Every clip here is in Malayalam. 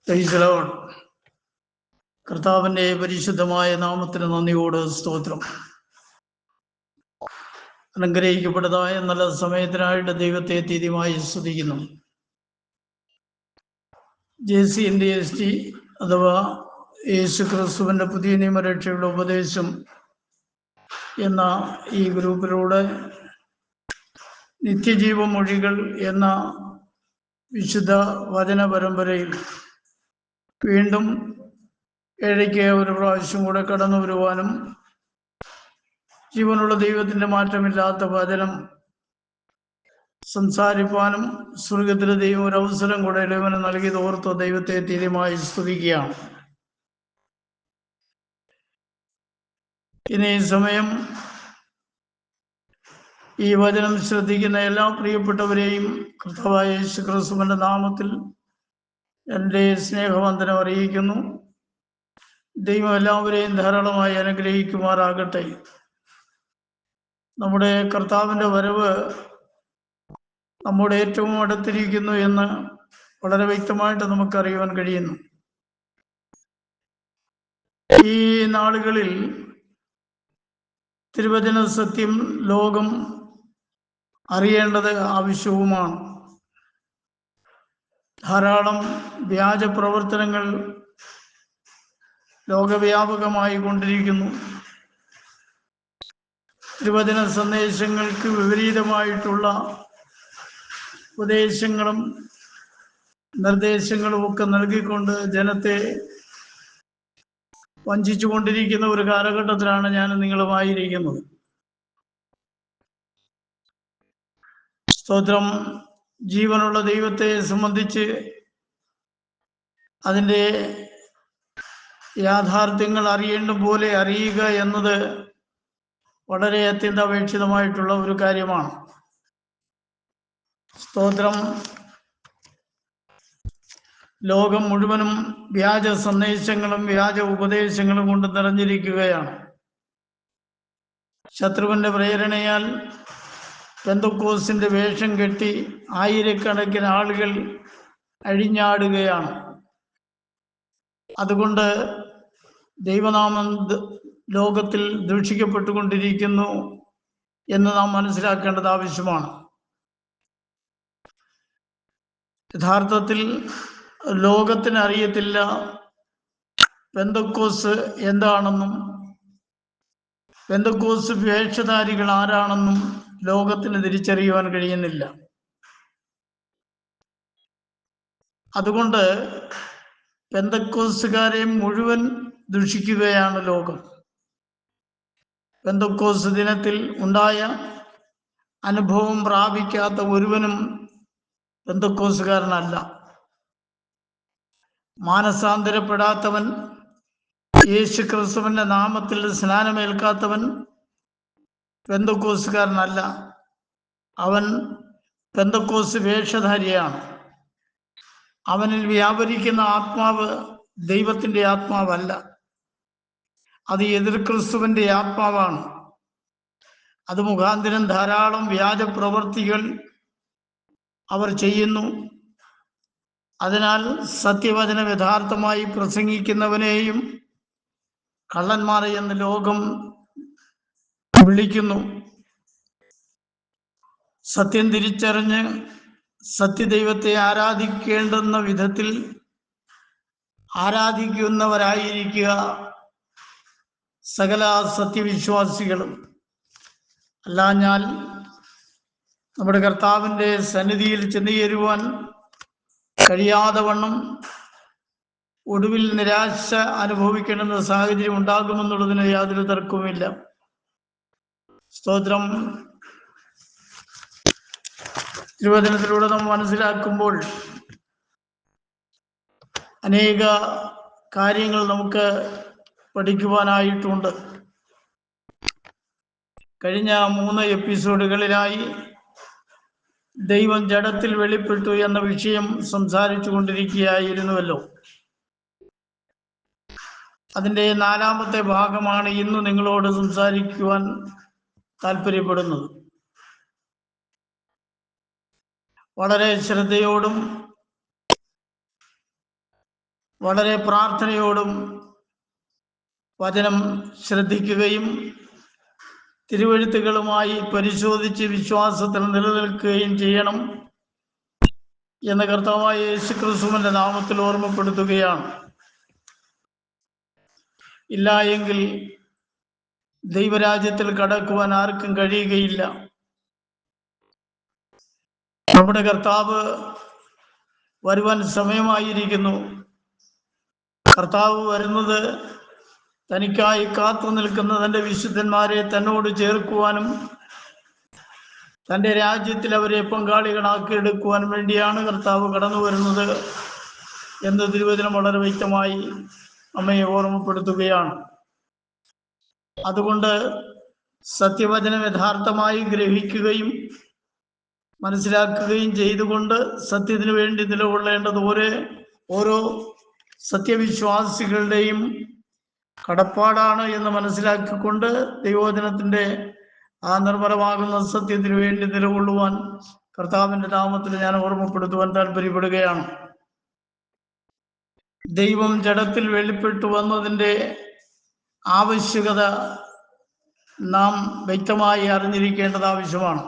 Price the Lord. കർത്താവിൻ്റെ പരിശുദ്ധമായ നാമത്തിന് നന്ദിയോട് സ്തോത്രം. അനുഗ്രഹിക്കപ്പെട്ടതായ നല്ല സമയത്തിനായിട്ട് ദൈവത്തെ തീരുമായി സ്തുതിക്കുന്നു. JCNDST അഥവാ യേശു ക്രിസ്തുവിൻ്റെ പുതിയ നിയമരക്ഷയുടെ ഉപദേശം എന്ന ഈ ഗ്രൂപ്പിലൂടെ നിത്യജീവ മൊഴികൾ എന്ന വിശുദ്ധ വചന പരമ്പരയിൽ വീണ്ടും ഏഴയ്ക്ക് ഒരു പ്രാവശ്യം കൂടെ കടന്നു വരുവാനും ജീവനുള്ള ദൈവത്തിൻ്റെ മാറ്റമില്ലാത്ത വചനം സംസാരിപ്പാനും സ്വർഗത്തിലെ ദൈവം ഒരു അവസരം കൂടെ ഇടവന് നൽകിയത് ഓർത്ത് ദൈവത്തെ തീരുമായി സ്തുതിക്കുകയാണ്. ഇനി ഈ സമയം ഈ വചനം ശ്രദ്ധിക്കുന്ന എല്ലാ പ്രിയപ്പെട്ടവരെയും കർത്താവായ യേശു ക്രിസ്തുവിൻ്റെ നാമത്തിൽ എൻ്റെ സ്നേഹവന്ദനം അറിയിക്കുന്നു. ദൈവം എല്ലാവരെയും ധാരാളമായി അനുഗ്രഹിക്കുമാറാകട്ടെ. നമ്മുടെ കർത്താവിൻ്റെ വരവ് നമ്മുടെ ഏറ്റവും അടുത്തിരിക്കുന്നു എന്ന് വളരെ വ്യക്തമായിട്ട് നമുക്കറിയുവാൻ കഴിയുന്നു. ഈ നാളുകളിൽ തിരുവചന സത്യം ലോകം അറിയേണ്ടത് ആവശ്യവുമാണ്. ധാരാളം വ്യാജ പ്രവർത്തനങ്ങൾ ലോകവ്യാപകമായി കൊണ്ടിരിക്കുന്നു. തിരുവചന സന്ദേശങ്ങൾക്ക് വിപരീതമായിട്ടുള്ള ഉപദേശങ്ങളും നിർദ്ദേശങ്ങളും ഒക്കെ നൽകിക്കൊണ്ട് ജനത്തെ വഞ്ചിച്ചു കൊണ്ടിരിക്കുന്ന ഒരു കാലഘട്ടത്തിലാണ് ഞാൻ നിങ്ങളുമായിരിക്കുന്നത്. സ്തോത്രം. ജീവനുള്ള ദൈവത്തെ സംബന്ധിച്ച് അതിൻ്റെ യാഥാർത്ഥ്യങ്ങൾ അറിയേണ്ട പോലെ അറിയുക എന്നത് വളരെ അത്യന്താപേക്ഷിതമായിട്ടുള്ള ഒരു കാര്യമാണ്. സ്തോത്രം. ലോകം മുഴുവനും വ്യാജ സന്ദേശങ്ങളും വ്യാജ ഉപദേശങ്ങളും കൊണ്ട് നിറഞ്ഞിരിക്കുകയാണ്. ശത്രുവിൻ്റെ പ്രേരണയാൽ പെന്തക്കോസ്തിൻ്റെ വേഷം കെട്ടി ആയിരക്കണക്കിന് ആളുകൾ അഴിഞ്ഞാടുകയാണ്. അതുകൊണ്ട് ദൈവനാമം ലോകത്തിൽ ദൂഷിക്കപ്പെട്ടുകൊണ്ടിരിക്കുന്നു എന്ന് നാം മനസ്സിലാക്കേണ്ടത് ആവശ്യമാണ്. യഥാർത്ഥത്തിൽ ലോകത്തിന് അറിയത്തില്ല പെന്തക്കോസ് എന്താണെന്നും പെന്തക്കോസ് വേഷധാരികൾ ആരാണെന്നും ലോകത്തിന് തിരിച്ചറിയുവാൻ കഴിയുന്നില്ല. അതുകൊണ്ട് പെന്തക്കോസുകാരെ മുഴുവൻ ദുഷിക്കുകയാണ് ലോകം. പെന്തക്കോസ് ദിനത്തിൽ ഉണ്ടായ അനുഭവം പ്രാപിക്കാത്ത ഒരുവനും പെന്തക്കോസുകാരനല്ല. മാനസാന്തരപ്പെടാത്തവൻ, യേശു ക്രിസ്തുവിൻ്റെ നാമത്തിൽ സ്നാനമേൽക്കാത്തവൻ പെന്തക്കോസുകാരനല്ല. അവൻ പെന്തക്കോസ് വേഷധാരിയാണ്. അവനിൽ വ്യാപരിക്കുന്ന ആത്മാവ് ദൈവത്തിൻ്റെ ആത്മാവല്ല, അത് എതിർ ക്രിസ്തുവിൻ്റെ ആത്മാവാണ്. അത് മുഖാന്തരം ധാരാളം വ്യാജ പ്രവർത്തികൾ അവർ ചെയ്യുന്നു. അതിനാൽ സത്യവചനം യഥാർത്ഥമായി പ്രസംഗിക്കുന്നവനെയും കള്ളന്മാരെ എന്ന് ലോകം വിളിക്കുന്നു. സത്യം തിരിച്ചറിഞ്ഞ് സത്യദൈവത്തെ ആരാധിക്കേണ്ടുന്ന വിധത്തിൽ ആരാധിക്കുന്നവരായിരിക്കുക സകല സത്യവിശ്വാസികളും. അല്ലാഞ്ഞാൽ നമ്മുടെ കർത്താവിൻ്റെ സന്നിധിയിൽ ചെന്നുചേരുവാൻ കഴിയാതെ വണ്ണം ഒടുവിൽ നിരാശ അനുഭവിക്കേണ്ടുന്ന സാഹചര്യം ഉണ്ടാകുമെന്നുള്ളതിന് യാതൊരു തർക്കവുമില്ല. സ്തോത്രം. തിരുവചനത്തിലൂടെ നാം മനസ്സിലാക്കുമ്പോൾ അനേക കാര്യങ്ങൾ നമുക്ക് പഠിക്കുവാനായിട്ടുണ്ട്. കഴിഞ്ഞ 3 എപ്പിസോഡുകളിലായി ദൈവം ജഡത്തിൽ വെളിപ്പെട്ടു എന്ന വിഷയം സംസാരിച്ചു കൊണ്ടിരിക്കുകയായിരുന്നുവല്ലോ. അതിൻ്റെ 4ാമത്തെ ഭാഗമാണ് ഇന്ന് നിങ്ങളോട് സംസാരിക്കുവാൻ താല്പര്യപ്പെടുന്നത്. വളരെ ശ്രദ്ധയോടും വളരെ പ്രാർത്ഥനയോടും വചനം ശ്രദ്ധിക്കുകയും തിരുവെഴുത്തുകളുമായി പരിശോധിച്ച് വിശ്വാസത്തിൽ നിലനിൽക്കുകയും ചെയ്യണം എന്ന് കർത്താവായ യേശുക്രിസ്തുവിന്റെ നാമത്തിൽ ഓർമ്മപ്പെടുത്തുകയാണ്. ഇല്ല എങ്കിൽ ദൈവരാജ്യത്തിൽ കടക്കുവാൻ ആർക്കും കഴിയുകയില്ല. നമ്മുടെ കർത്താവ് വരുവാൻ സമയമായിരിക്കുന്നു. കർത്താവ് വരുന്നത് തനിക്കായി കാത്തു നിൽക്കുന്ന തൻ്റെ വിശുദ്ധന്മാരെ തന്നോട് ചേർക്കുവാനും തൻ്റെ രാജ്യത്തിൽ അവരെ പങ്കാളികളാക്കി എടുക്കുവാൻ വേണ്ടിയാണ് കർത്താവ് കടന്നു വരുന്നത് എന്ന് തിരുവചനം വളരെ വ്യക്തമായി നമ്മെ ഓർമ്മപ്പെടുത്തുകയാണ്. അതുകൊണ്ട് സത്യവചനം യഥാർത്ഥമായി ഗ്രഹിക്കുകയും മനസ്സിലാക്കുകയും ചെയ്തുകൊണ്ട് സത്യത്തിന് വേണ്ടി നിലകൊള്ളേണ്ടത് ഓരോ സത്യവിശ്വാസികളുടെയും കടപ്പാടാണ് എന്ന് മനസ്സിലാക്കിക്കൊണ്ട് ദൈവവചനത്തിൻ്റെ ആ നിർമ്മലമാകുന്ന സത്യത്തിന് വേണ്ടി നിലകൊള്ളുവാൻ കർത്താവിൻ്റെ നാമത്തിൽ ഞാൻ ഓർമ്മപ്പെടുത്തുവാൻ താല്പര്യപ്പെടുകയാണ്. ദൈവം ജഡത്തിൽ വെളിപ്പെട്ടു വന്നതിൻ്റെ ആവശ്യകത നാം വ്യക്തമായി അറിഞ്ഞിരിക്കേണ്ടത് ആവശ്യമാണ്.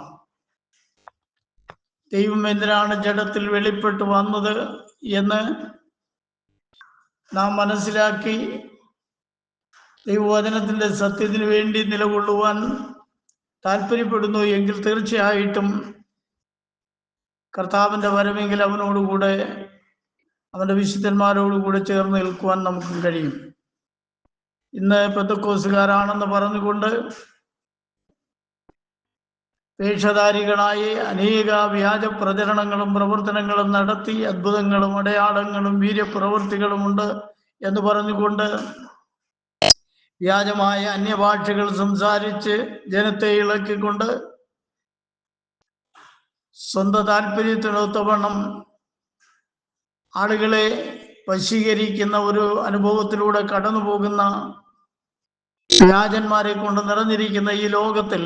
ദൈവം എന്തിനാണ് ജഡത്തിൽ വെളിപ്പെട്ടു വന്നത് എന്ന് നാം മനസ്സിലാക്കി ദൈവവചനത്തിൻ്റെ സത്യത്തിന് വേണ്ടി നിലകൊള്ളുവാൻ താല്പര്യപ്പെടുന്നു എങ്കിൽ തീർച്ചയായിട്ടും കർത്താവിൻ്റെ വരവെങ്കിൽ അവനോടുകൂടെ അവൻ്റെ വിശുദ്ധന്മാരോടുകൂടെ ചേർന്ന് നിൽക്കുവാൻ നമുക്കും കഴിയും. ഇന്ന് പെന്തക്കോസുകാരാണെന്ന് പറഞ്ഞുകൊണ്ട് വേഷധാരികളായി അനേക വ്യാജ പ്രചരണങ്ങളും പ്രവർത്തനങ്ങളും നടത്തി അത്ഭുതങ്ങളും അടയാളങ്ങളും വീര്യപ്രവൃത്തികളുമുണ്ട് എന്ന് പറഞ്ഞുകൊണ്ട് വ്യാജമായ അന്യഭാഷകൾ സംസാരിച്ച് ജനത്തെ ഇളക്കിക്കൊണ്ട് സ്വന്തം താല്പര്യത്തിനൊത്തവണ്ണം ആളുകളെ വശീകരിക്കുന്ന ഒരു അനുഭവത്തിലൂടെ കടന്നു പോകുന്ന വ്യാജന്മാരെ കൊണ്ട് നിറഞ്ഞിരിക്കുന്ന ഈ ലോകത്തിൽ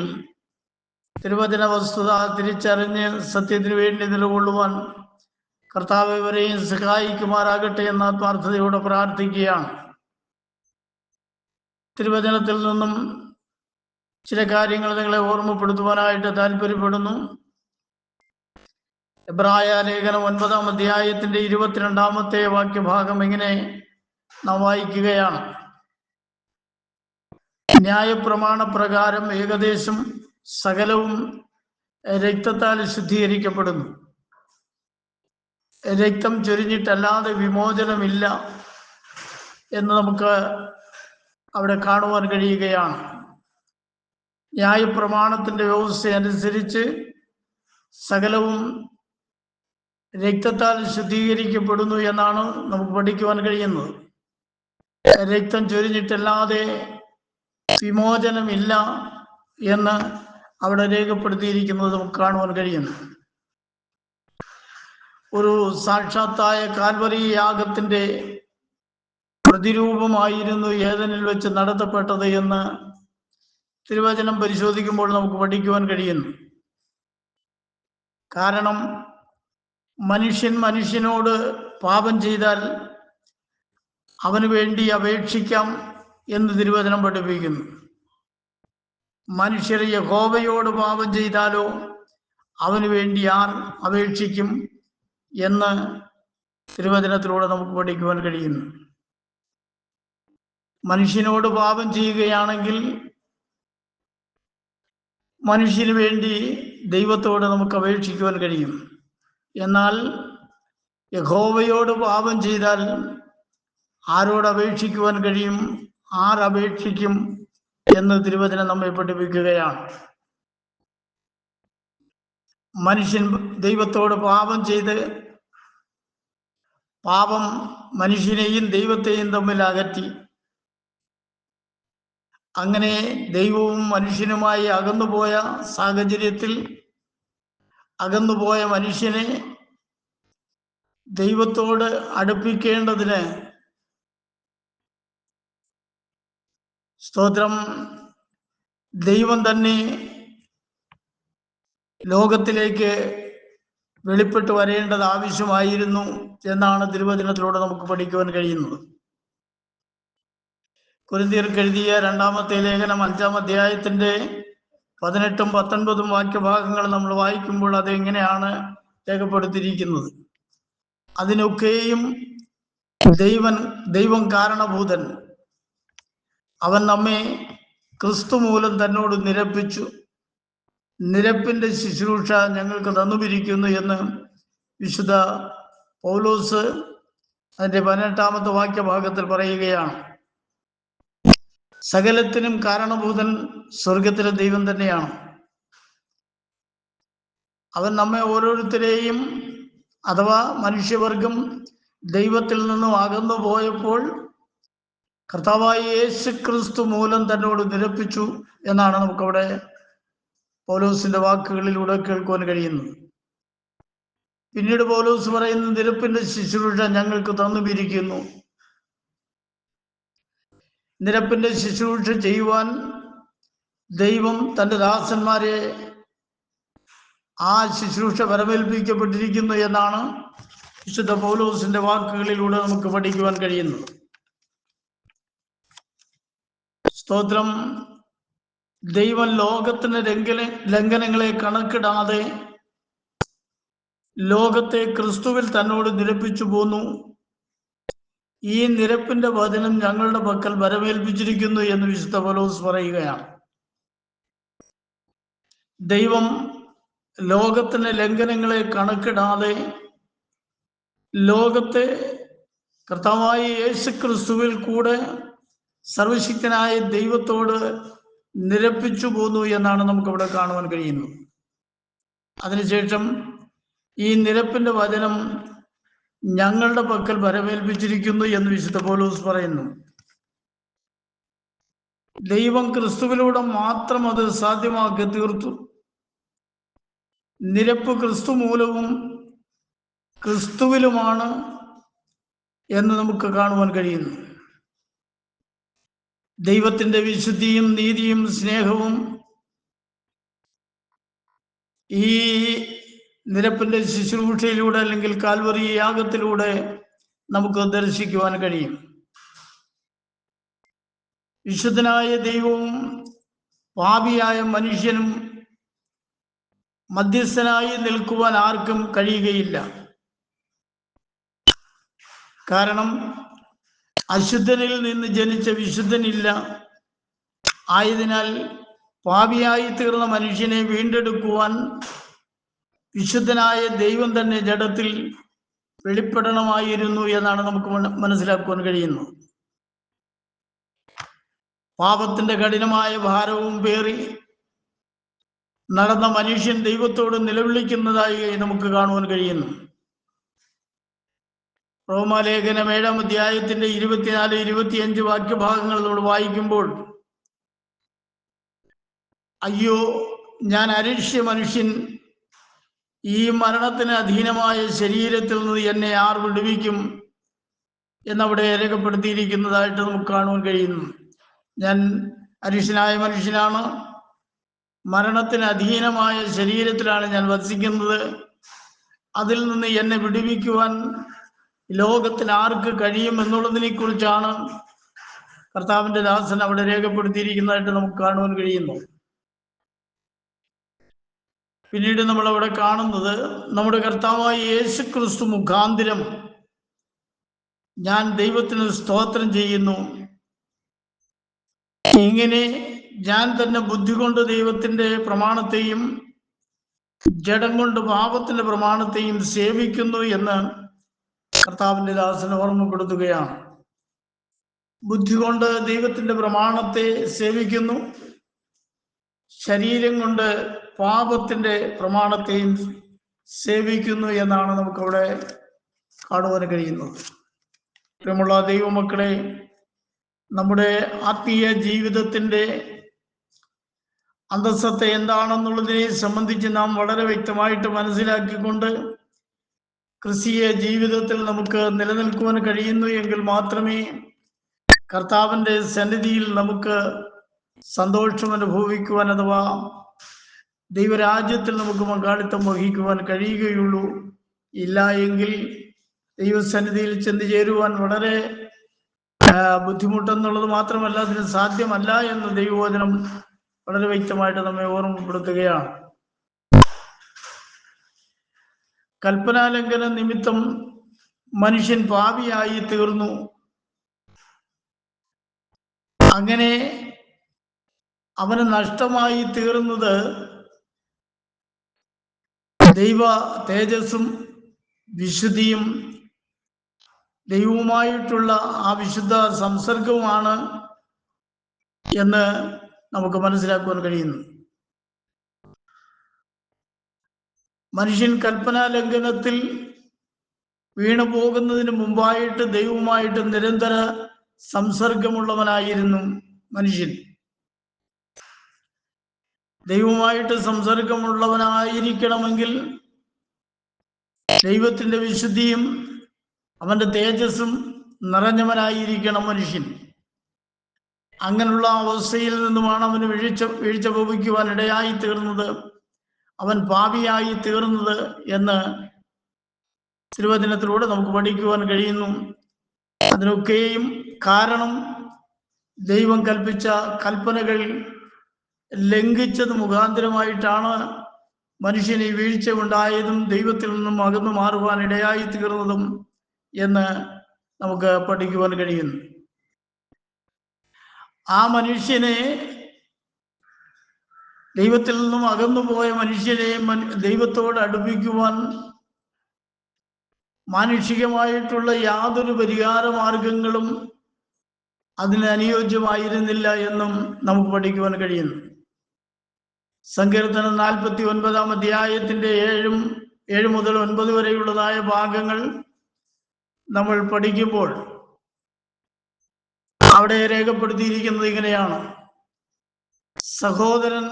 തിരുവചന വസ്തുത തിരിച്ചറിഞ്ഞ് സത്യത്തിന് വേണ്ടി നിലകൊള്ളുവാൻ കർത്താവ് ഇവരെയും സഹായിക്കുമാറാകട്ടെ എന്ന ആത്മാർത്ഥതയോടെ പ്രാർത്ഥിക്കുകയാണ്. തിരുവചനത്തിൽ നിന്നും ചില കാര്യങ്ങൾ നിങ്ങളെ ഓർമ്മപ്പെടുത്തുവാനായിട്ട് താല്പര്യപ്പെടുന്നു. എബ്രായ ലേഖനം 9-ാം അധ്യായത്തിന്റെ 22-ാമത്തെ വാക്യഭാഗം ഇങ്ങനെ നാം വായിക്കുകയാണ്. ന്യായപ്രമാണ പ്രകാരം ഏകദേശം സകലവും രക്തത്താൽ ശുദ്ധീകരിക്കപ്പെടുന്നു. രക്തം ചൊരിഞ്ഞിട്ടല്ലാതെ വിമോചനമില്ല എന്ന് നമുക്ക് അവിടെ കാണുവാൻ കഴിയുകയാണ്. ന്യായപ്രമാണത്തിന്റെ വ്യവസ്ഥ അനുസരിച്ച് സകലവും രക്തത്താൽ ശുദ്ധീകരിക്കപ്പെടുന്നു എന്നാണ് നമുക്ക് പഠിക്കുവാൻ കഴിയുന്നത്. രക്തം ചൊരിഞ്ഞിട്ടല്ലാതെ വിമോചനമില്ല എന്ന് അവിടെ രേഖപ്പെടുത്തിയിരിക്കുന്നത് നമുക്ക് കാണുവാൻ കഴിയുന്നു. ഒരു സാക്ഷാത്തായ കാൽവരി യാഗത്തിന്റെ പ്രതിരൂപമായിരുന്നു ഏദനിൽ വെച്ച് നടത്തപ്പെട്ടത് എന്ന് തിരുവചനം പരിശോധിക്കുമ്പോൾ നമുക്ക് പഠിക്കുവാൻ കഴിയുന്നു. കാരണം മനുഷ്യനോട് പാപം ചെയ്താൽ അവന് വേണ്ടി അപേക്ഷിക്കാം എന്ന് തിരുവചനം പഠിപ്പിക്കുന്നു. മനുഷ്യർ യഹോവയോട് പാപം ചെയ്താലോ അവന് വേണ്ടി ആർ അപേക്ഷിക്കും എന്ന് തിരുവചനത്തിലൂടെ നമുക്ക് പഠിക്കുവാൻ കഴിയുന്നു. മനുഷ്യനോട് പാപം ചെയ്യുകയാണെങ്കിൽ മനുഷ്യന് വേണ്ടി ദൈവത്തോട് നമുക്ക് അപേക്ഷിക്കുവാൻ കഴിയും. എന്നാൽ യഹോവയോട് പാപം ചെയ്താൽ ആരോട് അപേക്ഷിക്കുവാൻ കഴിയും, ആർ അപേക്ഷിക്കും എന്ന് തിരുവചനം നമ്മെ പഠിപ്പിക്കുകയാണ്. മനുഷ്യൻ ദൈവത്തോട് പാപം ചെയ്ത് പാപം മനുഷ്യനെയും ദൈവത്തെയും തമ്മിൽ അകറ്റി. അങ്ങനെ ദൈവവും മനുഷ്യനുമായി അകന്നുപോയ സാഹചര്യത്തിൽ അകന്നുപോയ മനുഷ്യനെ ദൈവത്തോട് അടുപ്പിക്കേണ്ടതിന് സ്തോത്രം ദൈവം തന്നെ ലോകത്തിലേക്ക് വെളിപ്പെട്ട് വരേണ്ടത് ആവശ്യമായിരുന്നു എന്നാണ് തിരുവചനത്തിലൂടെ നമുക്ക് പഠിക്കുവാൻ കഴിയുന്നത്. കൊരിന്ത്യർക്ക് എഴുതിയ 2-ാമത്തെ ലേഖനം 5-ാം അധ്യായത്തിന്റെ 18-ഉം 19-ഉം വാക്യഭാഗങ്ങൾ നമ്മൾ വായിക്കുമ്പോൾ അത് എങ്ങനെയാണ് രേഖപ്പെടുത്തിയിരിക്കുന്നത്? അതിനൊക്കെയും ദൈവം കാരണഭൂതൻ. അവൻ നമ്മെ ക്രിസ്തു മൂലം തന്നോട് നിരപ്പിച്ചു. നിരപ്പിന്റെ ശുശ്രൂഷ ഞങ്ങൾക്ക് തന്നുമിരിക്കുന്നു എന്ന് വിശുദ്ധ പൗലോസ് അതിന്റെ 18-ാമത്തെ വാക്യഭാഗത്തിൽ പറയുകയാണ്. സകലത്തിനും കാരണഭൂതൻ സ്വർഗത്തിലെ ദൈവം തന്നെയാണ്. അവൻ നമ്മെ ഓരോരുത്തരെയും അഥവാ മനുഷ്യവർഗം ദൈവത്തിൽ നിന്നും അകന്നു പോയപ്പോൾ കർത്താവായ യേശുക്രിസ്തു മൂലം തന്നോട് നിരപ്പിച്ചു എന്നാണ് നമുക്കവിടെ പൗലോസിന്റെ വാക്കുകളിലൂടെ കേൾക്കുവാൻ കഴിയുന്നത്. പിന്നീട് പൗലോസ് പറയുന്ന നിരപ്പിന്റെ ശുശ്രൂഷ ഞങ്ങൾക്ക് തന്നുമിരിക്കുന്നു. നിരപ്പിന്റെ ശുശ്രൂഷ ചെയ്യുവാൻ ദൈവം തൻ്റെ ദാസന്മാരെ ആ ശുശ്രൂഷ വരവേൽപ്പിക്കപ്പെട്ടിരിക്കുന്നു എന്നാണ് വിശുദ്ധ പൗലോസിന്റെ വാക്കുകളിലൂടെ നമുക്ക് പഠിക്കുവാൻ കഴിയുന്നത്. സ്തോത്രം. ദൈവം ലോകത്തിന് ലംഘനങ്ങളെ കണക്കിടാതെ ലോകത്തെ ക്രിസ്തുവിൽ തന്നോട് നിരപ്പിച്ചു പോന്നു. ഈ നിരപ്പിന്റെ വചനം ഞങ്ങളുടെ പക്കൽ വരവേൽപ്പിച്ചിരിക്കുന്നു എന്ന് വിശുദ്ധ പൗലോസ് പറയുകയാണ്. ദൈവം ലോകത്തിന്റെ ലംഘനങ്ങളെ കണക്കിടാതെ ലോകത്തെ കർത്താവായ യേശുക്രിസ്തുവിൽ കൂടെ സർവശക്തനായ ദൈവത്തോട് നിരപ്പിച്ചു പോന്നു എന്നാണ് നമുക്കവിടെ കാണുവാൻ കഴിയുന്നത്. അതിനുശേഷം ഈ നിരപ്പിന്റെ വചനം ഞങ്ങളുടെ പക്കൽ വരവേൽപ്പിച്ചിരിക്കുന്നു എന്ന് വിശുദ്ധ പൗലോസ് പറയുന്നു. ദൈവം ക്രിസ്തുവിലൂടെ മാത്രം അത് സാധ്യമാക്കി തീർത്തു. നിരപ്പ് ക്രിസ്തു മൂലവും ക്രിസ്തുവിലുമാണ് എന്ന് നമുക്ക് കാണുവാൻ കഴിയുന്നു. ദൈവത്തിന്റെ വിശുദ്ധിയും നീതിയും സ്നേഹവും ഈ നിരപ്പിന്റെ ശുശ്രൂഷയിലൂടെ അല്ലെങ്കിൽ കാൽവറി യാഗത്തിലൂടെ നമുക്ക് ദർശിക്കുവാൻ കഴിയും. വിശുദ്ധനായ ദൈവവും പാപിയായ മനുഷ്യനും മധ്യസ്ഥനായി നിൽക്കുവാൻ ആർക്കും കഴിയുകയില്ല. കാരണം അശുദ്ധനിൽ നിന്ന് ജനിച്ച വിശുദ്ധനില്ല. ആയതിനാൽ പാപിയായി തീർന്ന മനുഷ്യനെ വീണ്ടെടുക്കുവാൻ വിശുദ്ധനായ ദൈവം തന്നെ ജഡത്തിൽ വെളിപ്പെടണമായിരുന്നു എന്നാണ് നമുക്ക് മനസ്സിലാക്കുവാൻ കഴിയുന്നത്. പാപത്തിന്റെ കഠിനമായ ഭാരവും പേറി നടന്ന മനുഷ്യൻ ദൈവത്തോട് നിലവിളിക്കുന്നതായി നമുക്ക് കാണുവാൻ കഴിയുന്നു. റോമാലേഖനം 7-ാം അധ്യായത്തിന്റെ 24-25 വാക്യഭാഗങ്ങൾ നമ്മൾ വായിക്കുമ്പോൾ, അയ്യോ ഞാൻ അരിഷ്യ മനുഷ്യൻ, ഈ മരണത്തിന് അധീനമായ ശരീരത്തിൽ നിന്ന് എന്നെ ആർ വിടുവിക്കും എന്നവിടെ രേഖപ്പെടുത്തിയിരിക്കുന്നതായിട്ട് നമുക്ക് കാണുവാൻ കഴിയുന്നു. ഞാൻ അരിഷ്യനായ മനുഷ്യനാണ്, മരണത്തിന് അധീനമായ ശരീരത്തിലാണ് ഞാൻ വസിക്കുന്നത്. അതിൽ നിന്ന് എന്നെ വിടുവിക്കുവാൻ ലോകത്തിന് ആർക്ക് കഴിയും എന്നുള്ളതിനെ കുറിച്ചാണ് കർത്താവിന്റെ ദാസൻ അവിടെ രേഖപ്പെടുത്തിയിരിക്കുന്നതായിട്ട് നമുക്ക് കാണുവാൻ കഴിയുന്നു. പിന്നീട് നമ്മൾ അവിടെ കാണുന്നത്, നമ്മുടെ കർത്താവായ യേശുക്രിസ്തു മുഖാന്തരം ഞാൻ ദൈവത്തിന് സ്തോത്രം ചെയ്യുന്നു. ഇങ്ങനെ ഞാൻ തന്നെ ബുദ്ധി കൊണ്ട് ദൈവത്തിന്റെ പ്രമാണത്തെയും ജഡം കൊണ്ട് പാപത്തിന്റെ പ്രമാണത്തെയും സേവിക്കുന്നു എന്ന് കർത്താവിന്റെ ദാസന് ഓർമ്മപ്പെടുത്തുകയാണ്. ബുദ്ധി കൊണ്ട് ദൈവത്തിന്റെ പ്രമാണത്തെ സേവിക്കുന്നു, ശരീരം കൊണ്ട് പാപത്തിന്റെ പ്രമാണത്തെയും സേവിക്കുന്നു എന്നാണ് നമുക്കവിടെ കാണുവാൻ കഴിയുന്നത്. പ്രിയമുള്ള ദൈവമക്കളെ, നമ്മുടെ ആത്മീയ ജീവിതത്തിന്റെ അന്തസ്സത്ത എന്താണെന്നുള്ളതിനെ സംബന്ധിച്ച് നാം വളരെ വ്യക്തമായിട്ട് മനസ്സിലാക്കിക്കൊണ്ട് ക്രിസ്തീയ ജീവിതത്തിൽ നമുക്ക് നിലനിൽക്കുവാൻ കഴിയുന്നു എങ്കിൽ മാത്രമേ കർത്താവിന്റെ സന്നിധിയിൽ നമുക്ക് സന്തോഷം അനുഭവിക്കുവാൻ അഥവാ ദൈവരാജ്യത്തിൽ നമുക്ക് പങ്കാളിത്തം വഹിക്കുവാൻ കഴിയുകയുള്ളൂ. ഇല്ല എങ്കിൽ ദൈവസന്നിധിയിൽ ചെന്ന് ചേരുവാൻ വളരെ ബുദ്ധിമുട്ടെന്നുള്ളത് മാത്രമല്ല, അതിന് സാധ്യമല്ല എന്ന് ദൈവവചനം വളരെ വ്യക്തമായിട്ട് നമ്മെ ഓർമ്മപ്പെടുത്തുകയാണ്. കൽപ്പനാലംഘന നിമിത്തം മനുഷ്യൻ പാപിയായി തീർന്നു. അങ്ങനെ അവന് നഷ്ടമായി തീർന്നത് ദൈവ തേജസ്സും വിശുദ്ധിയും ദൈവവുമായിട്ടുള്ള ആ വിശുദ്ധ സംസർഗവുമാണ് എന്ന് നമുക്ക് മനസ്സിലാക്കുവാൻ കഴിയുന്നു. മനുഷ്യൻ കൽപ്പനാ ലംഘനത്തിൽ വീണു പോകുന്നതിന് മുമ്പായിട്ട് ദൈവവുമായിട്ട് നിരന്തര സംസർഗമുള്ളവനായിരുന്നു മനുഷ്യൻ. ദൈവവുമായിട്ട് സംസർഗമുള്ളവനായിരിക്കണമെങ്കിൽ ദൈവത്തിന്റെ വിശുദ്ധിയും അവന്റെ തേജസ്സും നിറഞ്ഞവനായിരിക്കണം മനുഷ്യൻ. അങ്ങനെയുള്ള അവസ്ഥയിൽ നിന്നുമാണ് അവന് വീഴ്ച ഭവിക്കുവാൻ ഇടയായി തീർന്നത്, അവൻ പാപിയായി തീർന്നത് എന്ന് തിരുവചനത്തിലൂടെ നമുക്ക് പഠിക്കുവാൻ കഴിയുന്നു. അതിനൊക്കെയും കാരണം ദൈവം കൽപ്പിച്ച കൽപ്പനകൾ ലംഘിച്ചത് മുഖാന്തരമായിട്ടാണ് മനുഷ്യന് ഈ വീഴ്ച ഉണ്ടായതും ദൈവത്തിൽ നിന്നും അകന്നു മാറുവാൻ ഇടയായി തീർന്നതും എന്ന് നമുക്ക് പഠിക്കുവാൻ കഴിയുന്നു. ആ മനുഷ്യനെ, ദൈവത്തിൽ നിന്നും അകന്നുപോയ മനുഷ്യനെ ദൈവത്തോട് അടുപ്പിക്കുവാൻ മാനുഷികമായിട്ടുള്ള യാതൊരു പരിഹാര മാർഗങ്ങളും അതിന് അനുയോജ്യമായിരുന്നില്ല എന്നും നമുക്ക് പഠിക്കുവാൻ കഴിയുന്നു. സങ്കീർത്തനം 49-ാം അധ്യായത്തിന്റെ 7 മുതൽ 9 വരെയുള്ളതായ ഭാഗങ്ങൾ നമ്മൾ പഠിക്കുമ്പോൾ അവിടെ രേഖപ്പെടുത്തിയിരിക്കുന്നത് ഇങ്ങനെയാണ്: സഹോദരൻ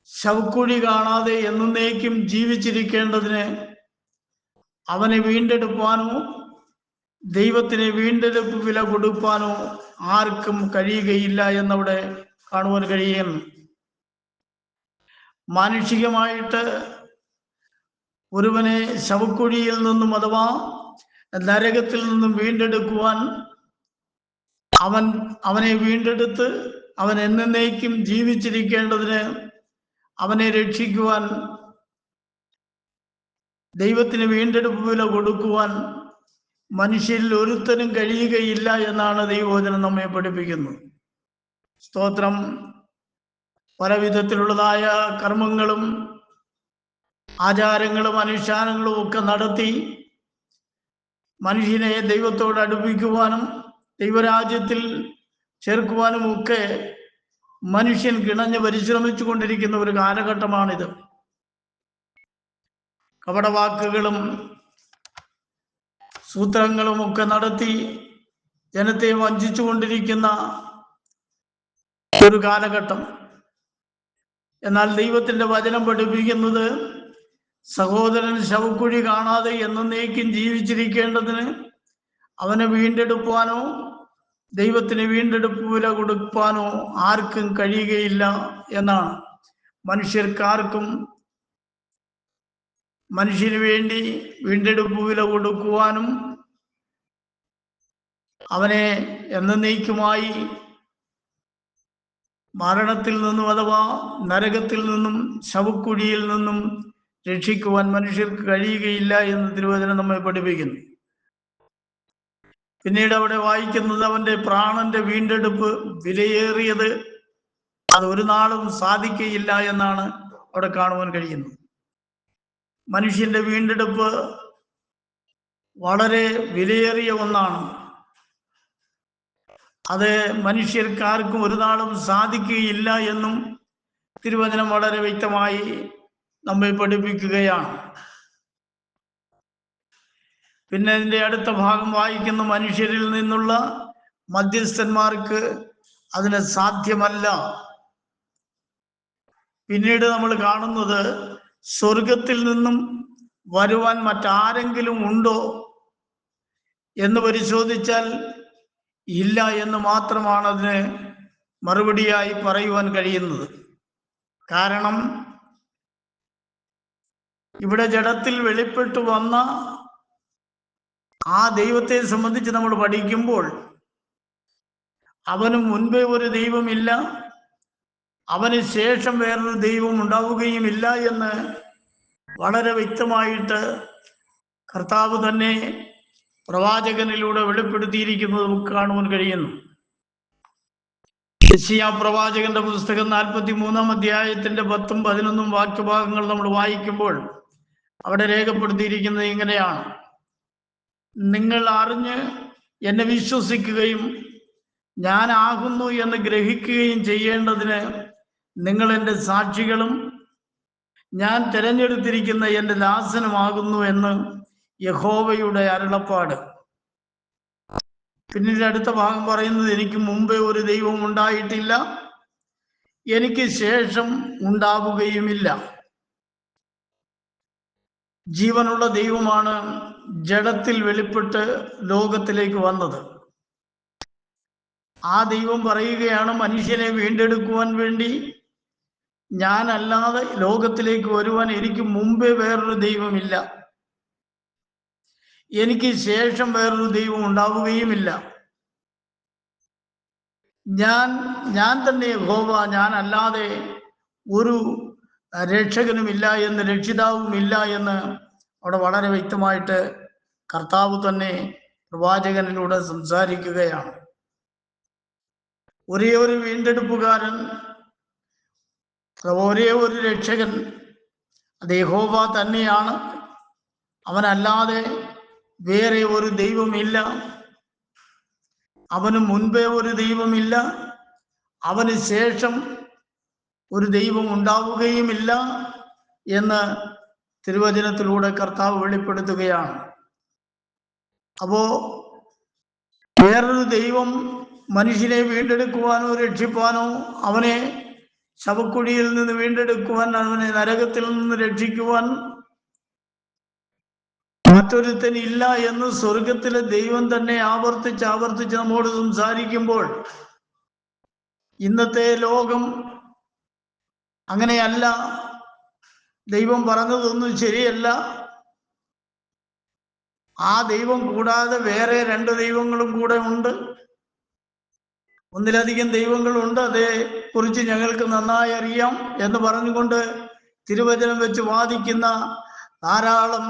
ശവക്കുഴി കാണാതെ എന്നേക്കും ജീവിച്ചിരിക്കേണ്ടതിന് അവനെ വീണ്ടെടുപ്പാനോ ദൈവത്തിന് വീണ്ടെടുപ്പ് വില കൊടുപ്പാനോ ആർക്കും കഴിയുകയില്ല എന്നവിടെ കാണുവാൻ കഴിയുന്നു. മാനുഷികമായിട്ട് ഒരുവനെ ശവക്കുഴിയിൽ നിന്നും അഥവാ നരകത്തിൽ നിന്നും വീണ്ടെടുക്കുവാൻ അവനെ വീണ്ടെടുത്ത് അവൻ എന്നേക്കും ജീവിച്ചിരിക്കേണ്ടതിന് അവനെ രക്ഷിക്കുവാൻ ദൈവത്തിന് വീണ്ടെടുപ്പ് വില കൊടുക്കുവാൻ മനുഷ്യരിൽ ഒരുത്തനും കഴിയുകയില്ല എന്നാണ് ദൈവവചനം നമ്മെ പഠിപ്പിക്കുന്നത്. സ്തോത്രം. പല വിധത്തിലുള്ളതായ കർമ്മങ്ങളും ആചാരങ്ങളും അനുഷ്ഠാനങ്ങളും ഒക്കെ നടത്തി മനുഷ്യനെ ദൈവത്തോട് അടുപ്പിക്കുവാനും ദൈവരാജ്യത്തിൽ ചേർക്കുവാനും ഒക്കെ മനുഷ്യൻ കിണഞ്ഞ് പരിശ്രമിച്ചു കൊണ്ടിരിക്കുന്ന ഒരു കാലഘട്ടമാണിത്. കപടവാക്കുകളും സൂത്രങ്ങളും ഒക്കെ നടത്തി ജനത്തെ വഞ്ചിച്ചു കൊണ്ടിരിക്കുന്ന ഒരു കാലഘട്ടം. എന്നാൽ ദൈവത്തിന്റെ വചനം പഠിപ്പിക്കുന്നത് സഹോദരൻ ശവക്കുഴി കാണാതെ എന്നേക്കും ജീവിച്ചിരിക്കേണ്ടതിന് അവനെ വീണ്ടെടുപ്പാനോ ദൈവത്തിന് വീണ്ടെടുപ്പ് വില കൊടുപ്പാനോ ആർക്കും കഴിയുകയില്ല എന്നാണ്. മനുഷ്യർക്കാർക്കും മനുഷ്യന് വേണ്ടി വീണ്ടെടുപ്പ് വില കൊടുക്കുവാനും അവനെ എന്നേക്കുമായി മരണത്തിൽ നിന്നും അഥവാ നരകത്തിൽ നിന്നും ശവക്കുഴിയിൽ നിന്നും രക്ഷിക്കുവാൻ മനുഷ്യർക്ക് കഴിയുകയില്ല എന്ന് തിരുവചനം നമ്മെ പഠിപ്പിക്കുന്നു. പിന്നീട് അവിടെ വായിക്കുന്നത് അവന്റെ പ്രാണന്റെ വീണ്ടെടുപ്പ് വിലയേറിയത്, അത് ഒരു നാളും സാധിക്കുകയില്ല എന്നാണ് അവിടെ കാണുവാൻ കഴിയുന്നത്. മനുഷ്യന്റെ വീണ്ടെടുപ്പ് വളരെ വിലയേറിയ ഒന്നാണ്. അത് മനുഷ്യർക്കാർക്കും ഒരു നാളും സാധിക്കുകയില്ല എന്നും തിരുവചനം വളരെ വ്യക്തമായി നമ്മെ പഠിപ്പിക്കുകയാണ്. പിന്നെ ഇതിന്റെ അടുത്ത ഭാഗം വായിക്കുന്ന മനുഷ്യരിൽ നിന്നുള്ള മധ്യസ്ഥന്മാർക്ക് അതിന് സാധ്യമല്ല. പിന്നീട് നമ്മൾ കാണുന്നത് സ്വർഗത്തിൽ നിന്നും വരുവാൻ മറ്റാരെങ്കിലും ഉണ്ടോ എന്ന് പരിശോധിച്ചാൽ ഇല്ല എന്ന് മാത്രമാണ് അതിന് മറുപടിയായി പറയുവാൻ കഴിയുന്നത്. കാരണം ഇവിടെ ജഡത്തിൽ വെളിപ്പെട്ടു വന്ന ആ ദൈവത്തെ സംബന്ധിച്ച് നമ്മൾ പഠിക്കുമ്പോൾ അവന് മുൻപേ ഒരു ദൈവമില്ല, അവന് ശേഷം വേറൊരു ദൈവം ഉണ്ടാവുകയുമില്ല എന്ന് വളരെ വ്യക്തമായിട്ട് കർത്താവ് തന്നെ പ്രവാചകനിലൂടെ വെളിപ്പെടുത്തിയിരിക്കുന്നത് നമുക്ക് കാണുവാൻ കഴിയുന്നു. യെശയ്യാ പ്രവാചകന്റെ പുസ്തകം 43-ാം അധ്യായത്തിന്റെ 10-ഉം 11-ഉം വാക്യഭാഗങ്ങൾ നമ്മൾ വായിക്കുമ്പോൾ അവിടെ രേഖപ്പെടുത്തിയിരിക്കുന്നത് ഇങ്ങനെയാണ്: നിങ്ങൾ അറിഞ്ഞ് എന്നെ വിശ്വസിക്കുകയും ഞാനാകുന്നു എന്ന് ഗ്രഹിക്കുകയും ചെയ്യേണ്ടതിന് നിങ്ങൾ എൻ്റെ സാക്ഷികളും ഞാൻ തിരഞ്ഞെടുത്തിരിക്കുന്ന എൻ്റെ ദാസനുമാകുന്നു എന്ന് യഹോവയുടെ അരുളപ്പാട്. പിന്നീട് അടുത്ത ഭാഗം പറയുന്നത്, എനിക്ക് മുമ്പേ ഒരു ദൈവം ഉണ്ടായിട്ടില്ല, എനിക്ക് ശേഷം ഉണ്ടാവുകയുമില്ല. ജീവനുള്ള ദൈവമാണ് ജഡത്തിൽ വെളിപ്പെട്ട് ലോകത്തിലേക്ക് വന്നത്. ആ ദൈവം പറയുകയാണ്, മനുഷ്യനെ വീണ്ടെടുക്കുവാൻ വേണ്ടി ഞാനല്ലാതെ ലോകത്തിലേക്ക് വരുവാൻ എനിക്ക് മുമ്പേ വേറൊരു ദൈവമില്ല, എനിക്ക് ശേഷം വേറൊരു ദൈവം ഉണ്ടാവുകയുമില്ല. ഞാൻ തന്നെ യഹോവ, ഞാനല്ലാതെ ഒരു രക്ഷകനുമില്ല എന്ന്, രക്ഷിതാവുമില്ല എന്ന് അവിടെ വളരെ വ്യക്തമായിട്ട് കർത്താവ് തന്നെ പ്രവാചകനിലൂടെ സംസാരിക്കുകയാണ്. ഒരേ ഒരു വീണ്ടെടുപ്പുകാരൻ, ഒരേ ഒരു രക്ഷകൻ, അത് യഹോവ തന്നെയാണ്. അവനല്ലാതെ വേറെ ഒരു ദൈവമില്ല, അവന് മുൻപേ ഒരു ദൈവമില്ല, അവന് ശേഷം ഒരു ദൈവം ഉണ്ടാവുകയുമില്ല എന്ന് തിരുവചനത്തിലൂടെ കർത്താവ് വെളിപ്പെടുത്തുകയാണ്. അപ്പോ വേറൊരു ദൈവം മനുഷ്യനെ വീണ്ടെടുക്കുവാനോ രക്ഷിപ്പാനോ, അവനെ ശവക്കുഴിയിൽ നിന്ന് വീണ്ടെടുക്കുവാൻ, അവനെ നരകത്തിൽ നിന്ന് രക്ഷിക്കുവാൻ മറ്റൊരുത്തൻ ഇല്ല എന്ന് സ്വർഗത്തിലെ ദൈവം തന്നെ ആവർത്തിച്ച് നമ്മോട് സംസാരിക്കുമ്പോൾ, ഇന്നത്തെ ലോകം അങ്ങനെയല്ല. ദൈവം പറഞ്ഞതൊന്നും ശരിയല്ല. ആ ദൈവം കൂടാതെ വേറെ 2 ദൈവങ്ങളും കൂടെ ഉണ്ട്, ഒന്നിലധികം ദൈവങ്ങളുണ്ട്, അതേ കുറിച്ച് ഞങ്ങൾക്ക് നന്നായി അറിയാം എന്ന് പറഞ്ഞുകൊണ്ട് തിരുവചനം വെച്ച് വാദിക്കുന്ന ധാരാളം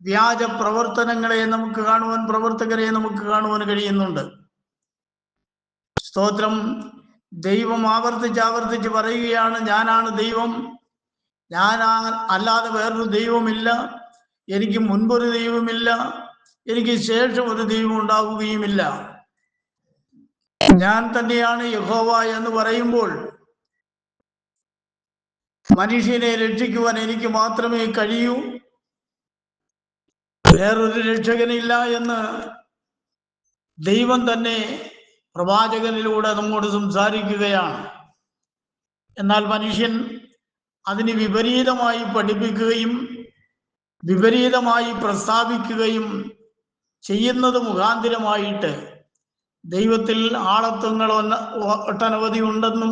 വ്യാജ പ്രവർത്തനങ്ങളെ നമുക്ക് കാണുവാൻ, പ്രവർത്തകരെ നമുക്ക് കാണുവാൻ കഴിയുന്നുണ്ട്. സ്തോത്രം. ദൈവം ആവർത്തിച്ച് പറയുകയാണ്, ഞാനാണ് ദൈവം, ഞാൻ അല്ലാതെ വേറൊരു ദൈവമില്ല, എനിക്ക് മുൻപൊരു ദൈവമില്ല, എനിക്ക് ശേഷം ഒരു ദൈവം ഉണ്ടാവുകയുമില്ല. ഞാൻ തന്നെയാണ് യഹോവ എന്ന് പറയുമ്പോൾ മനുഷ്യനെ രക്ഷിക്കുവാൻ എനിക്ക് മാത്രമേ കഴിയൂ, വേറൊരു രക്ഷകനില്ല എന്ന് ദൈവം തന്നെ പ്രവാചകനിലൂടെ നമ്മോട് സംസാരിക്കുകയാണ്. എന്നാൽ മനുഷ്യൻ അതിന് വിപരീതമായി പഠിപ്പിക്കുകയും വിപരീതമായി പ്രസ്താവിക്കുകയും ചെയ്യുന്നത് മുഖാന്തിരമായിട്ട് ദൈവത്തിൽ ആളത്വങ്ങൾ ഒട്ടനവധി ഉണ്ടെന്നും